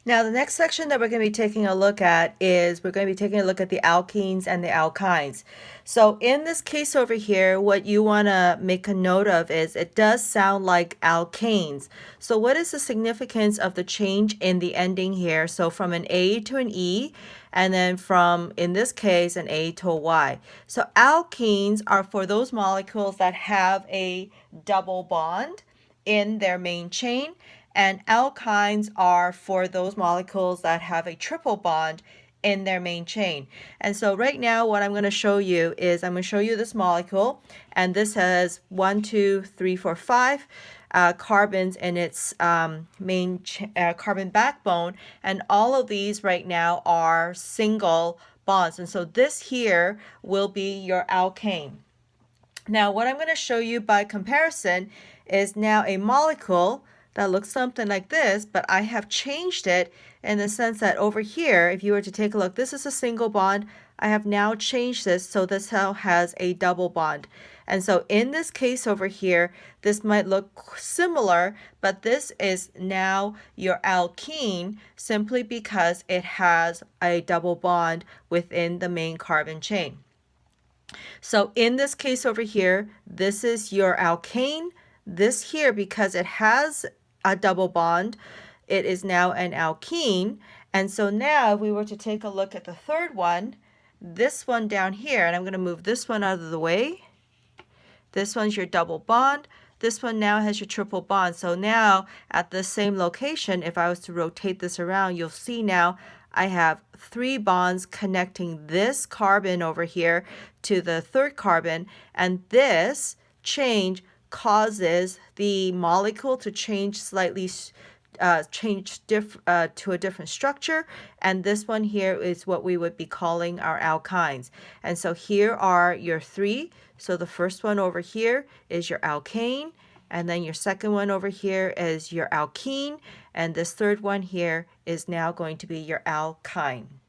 Now, the next section that we're going to be taking a look at is we're going to be taking a look at the alkenes and the alkynes. So in this case over here, what you want to make a note of is it does sound like alkanes. So what is the significance of the change in the ending here? So from an A to an E, and then from, in this case, an A to a Y. So alkenes are for those molecules that have a double bond in their main chain, and alkynes are for those molecules that have a triple bond in their main chain. And so right now what I'm going to show you is I'm going to show you this molecule, and this has 1, 2, 3, 4, 5 carbons in its main carbon backbone, and all of these right now are single bonds. And so this here will be your alkane. Now, what I'm going to show you by comparison is now a molecule that looks something like this, but I have changed it in the sense that over here, if you were to take a look, this is a single bond. I have now changed this so this now has a double bond. And so in this case over here, this might look similar, but this is now your alkene simply because it has a double bond within the main carbon chain. So in this case over here, this is your alkane. This here, because it has a double bond, it is now an alkene. And so now if we were to take a look at the third one, this one down here, and I'm going to move this one out of the way. This one's your double bond. This one now has your triple bond. So now at the same location, if I was to rotate this around, you'll see now I have 3 bonds connecting this carbon over here to the third carbon, and this change causes the molecule to change slightly, to a different structure, and this one here is what we would be calling our alkynes. And so here are your 3. So the first one over here is your alkane, and then your second one over here is your alkene, and this third one here is now going to be your alkyne.